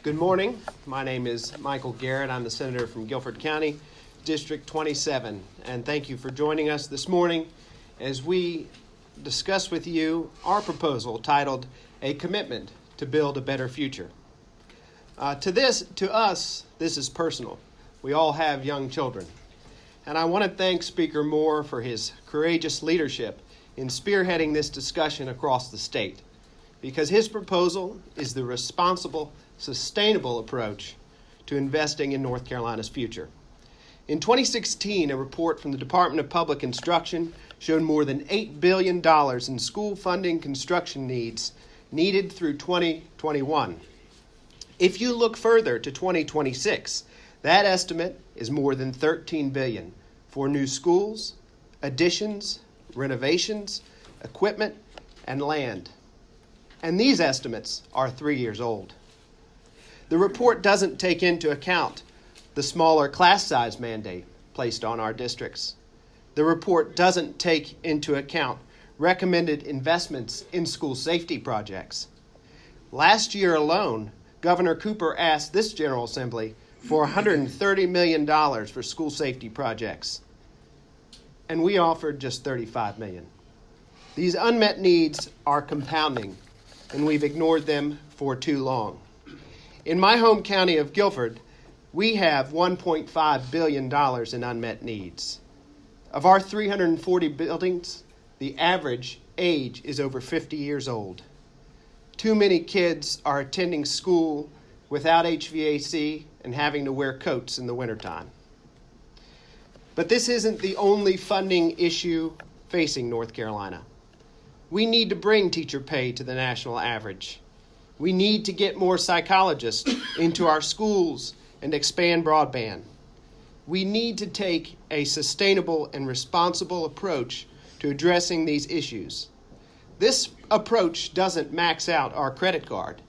Good morning. My name is Michael Garrett. I'm the senator from Guilford County, District 27. And thank you for joining us this morning as we discuss with you our proposal titled A Commitment to Build a Better Future. To us, this is personal. We all have young children. And I want to thank Speaker Moore for his courageous leadership in spearheading this discussion across the state, because his proposal is the responsible, sustainable approach to investing in North Carolina's future. In 2016, a report from the Department of Public Instruction showed more than $8 billion in school funding construction needs needed through 2021. If you look further to 2026, that estimate is more than $13 billion for new schools, additions, renovations, equipment, and land. And these estimates are 3 years old. The report doesn't take into account the smaller class size mandate placed on our districts. The report doesn't take into account recommended investments in school safety projects. Last year alone, Governor Cooper asked this General Assembly for $130 million for school safety projects, and we offered just $35 million. These unmet needs are compounding, and we've ignored them for too long. In my home county of Guilford, we have $1.5 billion in unmet needs. Of our 340 buildings, the average age is over 50 years old. Too many kids are attending school without HVAC and having to wear coats in the wintertime. But this isn't the only funding issue facing North Carolina. We need to bring teacher pay to the national average. We need to get more psychologists into our schools and expand broadband. We need to take a sustainable and responsible approach to addressing these issues. This approach doesn't max out our credit card.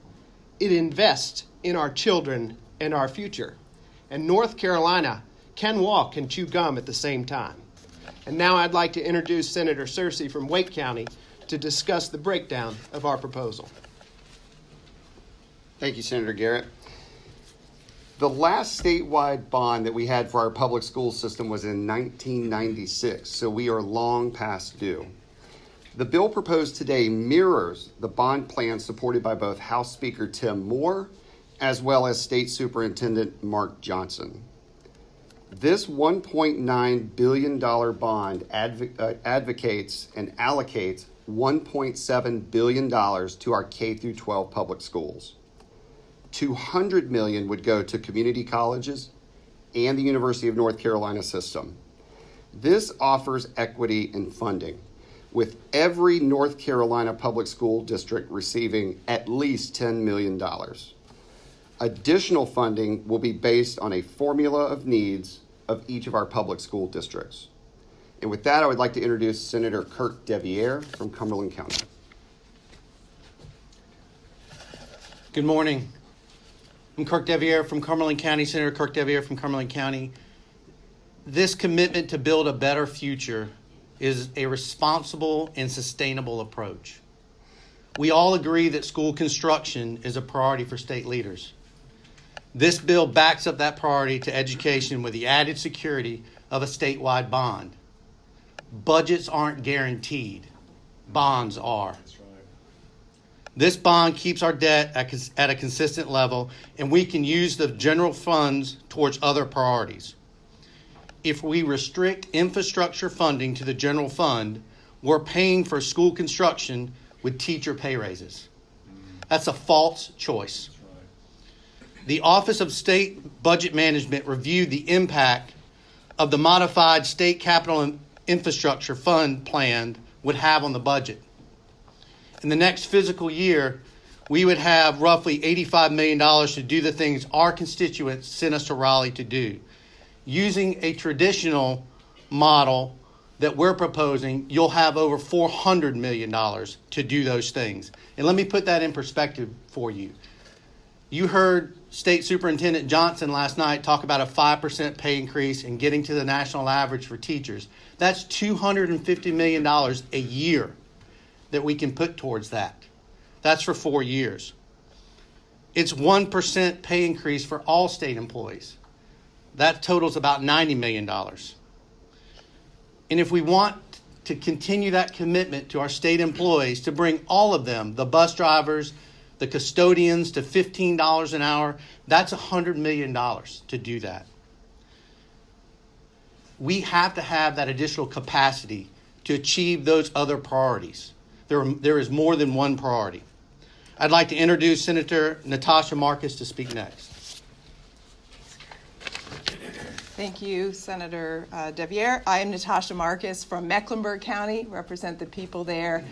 It invests in our children and our future. And North Carolina can walk and chew gum at the same time. And now I'd like to introduce Senator Searcy from Wake County to discuss the breakdown of our proposal. Thank you, Senator Garrett. The last statewide bond that we had for our public school system was in 1996, so we are long past due. The bill proposed today mirrors the bond plan supported by both House Speaker Tim Moore as well as State Superintendent Mark Johnson. This $1.9 billion bond advocates and allocates $1.7 billion to our K-12 public schools. $200 million would go to community colleges and the University of North Carolina system. This offers equity in funding, with every North Carolina public school district receiving at least $10 million. Additional funding will be based on a formula of needs of each of our public school districts. And with that, I would like to introduce Senator Kirk deViere from Cumberland County. Good morning. I'm Kirk deViere from Cumberland County, Senator Kirk deViere from Cumberland County. This commitment to build a better future is a responsible and sustainable approach. We all agree that school construction is a priority for state leaders. This bill backs up that priority to education with the added security of a statewide bond. Budgets aren't guaranteed. Bonds are. This bond keeps our debt at a consistent level, and we can use the general funds towards other priorities. If we restrict infrastructure funding to the general fund, we're paying for school construction with teacher pay raises. That's a false choice. The Office of State Budget Management reviewed the impact of the modified state capital and infrastructure fund plan would have on the budget. In the next fiscal year, we would have roughly $85 million to do the things our constituents sent us to Raleigh to do. Using a traditional model that we're proposing, you'll have over $400 million to do those things. And let me put that in perspective for you. You heard State Superintendent Johnson last night talk about a 5% pay increase and getting to the national average for teachers. That's $250 million a year that we can put towards that. That's for 4 years. It's 1% pay increase for all state employees. That totals about $90 million. And if we want to continue that commitment to our state employees, to bring all of them, the bus drivers, the custodians, to $15 an hour, that's $100 million to do that. We have to have that additional capacity to achieve those other priorities. There is more than one priority. I'd like to introduce Senator Natasha Marcus to speak next. Thank you, Senator deViere. I am Natasha Marcus from Mecklenburg County, represent the people there.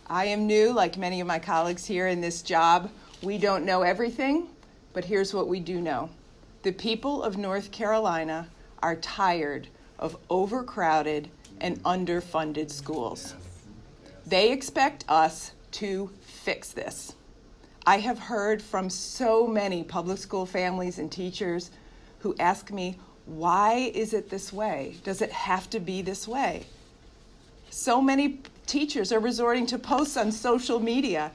I am new, like many of my colleagues here in this job. We don't know everything, but here's what we do know. The people of North Carolina are tired of overcrowded and underfunded schools. They expect us to fix this. I have heard from so many public school families and teachers who ask me, why is it this way? Does it have to be this way? So many teachers are resorting to posts on social media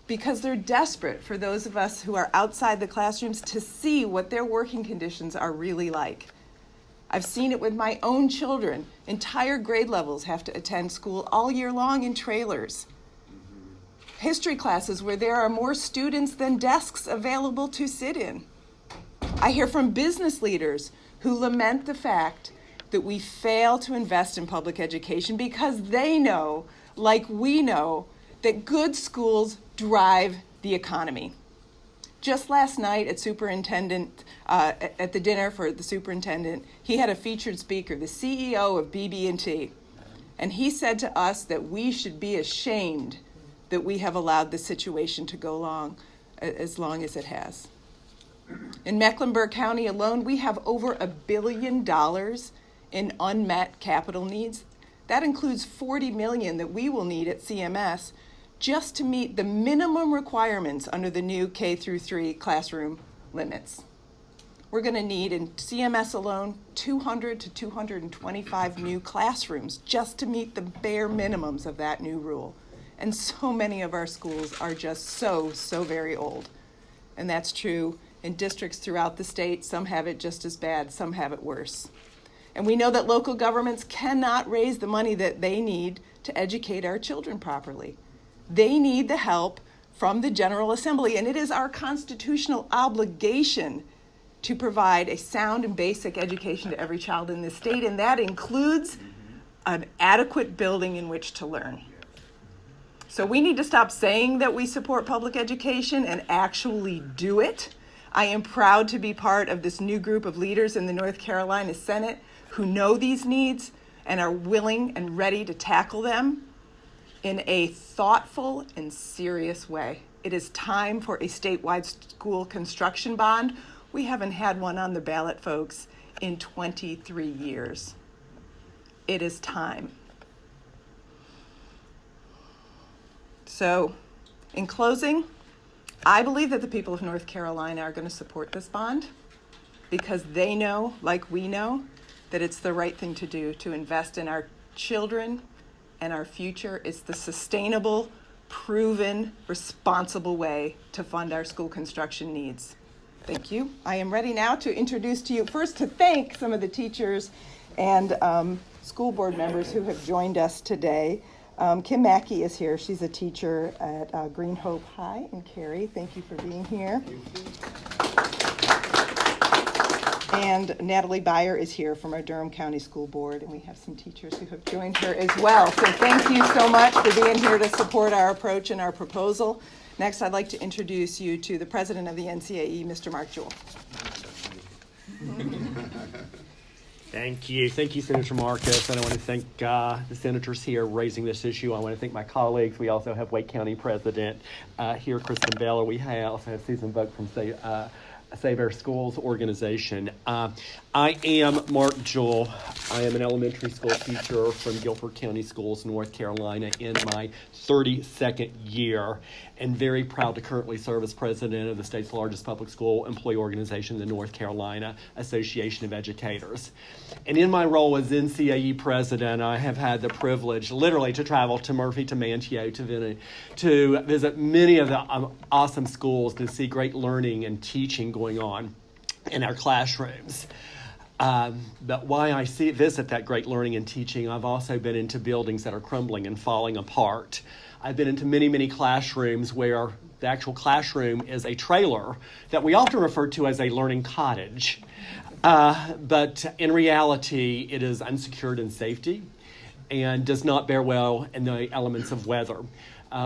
because they're desperate for those of us who are outside the classrooms to see what their working conditions are really like. I've seen it with my own children. Entire grade levels have to attend school all year long in trailers. History classes where there are more students than desks available to sit in. I hear from business leaders who lament the fact that we fail to invest in public education because they know, like we know, that good schools drive the economy. Just last night at at the dinner for the superintendent, he had a featured speaker, the CEO of BB&T, and he said to us that we should be ashamed that we have allowed this situation to go as long as it has. In Mecklenburg County alone, we have over $1 billion in unmet capital needs. That includes $40 million that we will need at CMS just to meet the minimum requirements under the new K-3 classroom limits. We're going to need, in CMS alone, 200 to 225 new classrooms just to meet the bare minimums of that new rule. And so many of our schools are just so very old. And that's true in districts throughout the state. Some have it just as bad, some have it worse. And we know that local governments cannot raise the money that they need to educate our children properly. They need the help from the General Assembly, and it is our constitutional obligation to provide a sound and basic education to every child in this state, and that includes an adequate building in which to learn. So we need to stop saying that we support public education and actually do it. I am proud to be part of this new group of leaders in the North Carolina Senate who know these needs and are willing and ready to tackle them in a thoughtful and serious way. It is time for a statewide school construction bond. We haven't had one on the ballot, folks, in 23 years. It is time. So, in closing, I believe that the people of North Carolina are going to support this bond because they know, like we know, that it's the right thing to do to invest in our children and our future. It's the sustainable, proven, responsible way to fund our school construction needs. Thank you. I am ready now to introduce to you, first to thank some of the teachers and school board members who have joined us today. Kim Mackey is here. She's a teacher at Green Hope High in Cary. Thank you for being here. And Natalie Byer is here from our Durham County School Board, and we have some teachers who have joined her as well. So thank you so much for being here to support our approach and our proposal. Next, I'd like to introduce you to the president of the NCAE, Mr. Mark Jewell. Thank you, Senator Marcus, and I want to thank the senators here raising this issue. I want to thank my colleagues. We also have Wake County President here, Kristen Beller. We also have Susan Buck from Save Our Schools organization. I am Mark Jewell. I am an elementary school teacher from Guilford County Schools, North Carolina, in my 32nd year, and very proud to currently serve as president of the state's largest public school employee organization, the North Carolina Association of Educators. And in my role as NCAE president, I have had the privilege literally to travel to Murphy, to Manteo, to visit many of the awesome schools, to see great learning and teaching going on in our classrooms. But why I visit that great learning and teaching, I've also been into buildings that are crumbling and falling apart. I've been into many, many classrooms where the actual classroom is a trailer that we often refer to as a learning cottage. But in reality, it is unsecured in safety and does not bear well in the elements of weather.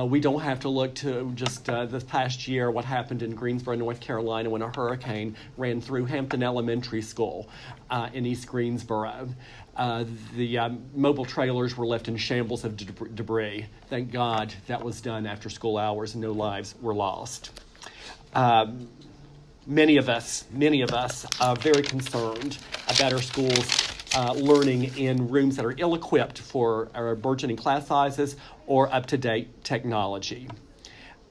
We don't have to look to just this past year what happened in Greensboro, North Carolina, when a hurricane ran through Hampton Elementary School in East Greensboro. The mobile trailers were left in shambles of debris. Thank God that was done after school hours and no lives were lost. Many of us are very concerned about our schools learning in rooms that are ill-equipped for our burgeoning class sizes or up-to-date technology.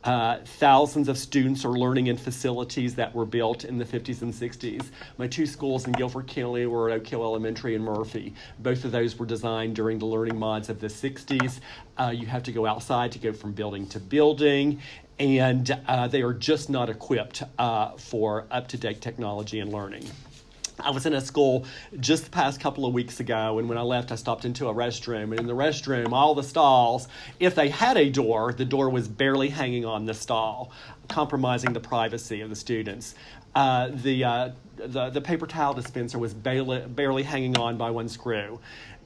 Thousands of students are learning in facilities that were built in the 50s and 60s. My two schools in Guilford County were Oak Hill Elementary and Murphy. Both of those were designed during the learning mods of the 60s. You have to go outside to go from building to building, and they are just not equipped for up-to-date technology and learning. I was in a school just the past couple of weeks ago, and when I left, I stopped into a restroom. And in the restroom, all the stalls, if they had a door, the door was barely hanging on the stall, compromising the privacy of the students. The paper towel dispenser was barely hanging on by one screw.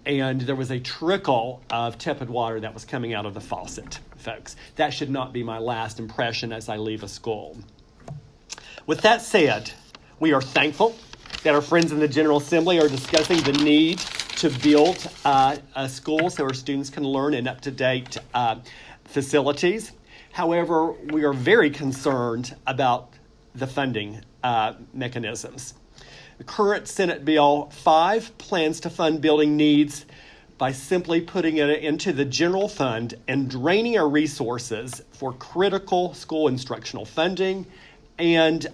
And there was a trickle of tepid water that was coming out of the faucet, folks. That should not be my last impression as I leave a school. With that said, we are thankful that our friends in the General Assembly are discussing the need to build a school so our students can learn in up-to-date facilities. However, we are very concerned about the funding mechanisms. The current Senate Bill 5 plans to fund building needs by simply putting it into the general fund and draining our resources for critical school instructional funding and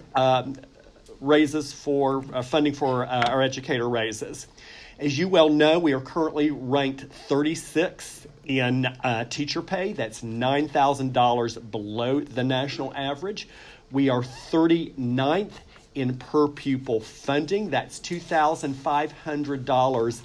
raises for funding for our educator raises. As you well know, we are currently ranked 36 in teacher pay. That's $9,000 below the national average. We are 39th in per pupil funding. That's $2,500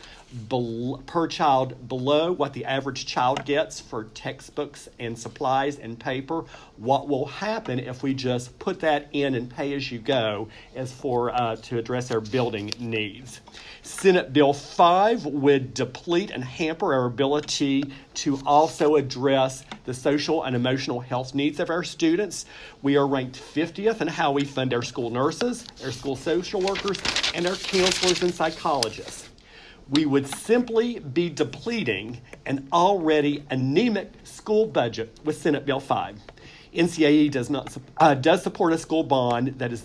per child below what the average child gets for textbooks and supplies and paper. What will happen if we just put that in and pay as you go is for to address our building needs. Senate Bill 5 would deplete and hamper our ability to also address the social and emotional health needs of our students. We are ranked 50th in how we fund our school nurses, our school social workers, and our counselors and psychologists. We would simply be depleting an already anemic school budget with Senate Bill 5. NCAE does support a school bond that is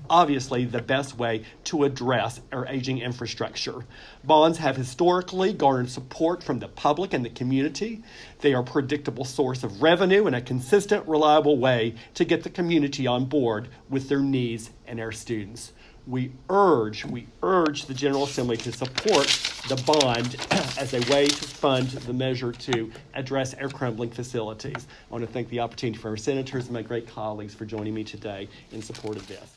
obviously the best way to address our aging infrastructure. Bonds have historically garnered support from the public and the community. They are a predictable source of revenue and a consistent, reliable way to get the community on board with their needs and our students. We urge the General Assembly to support the bond as a way to fund the measure to address our crumbling facilities. I want to thank the opportunity for our senators and my great colleagues for joining me today in support of this.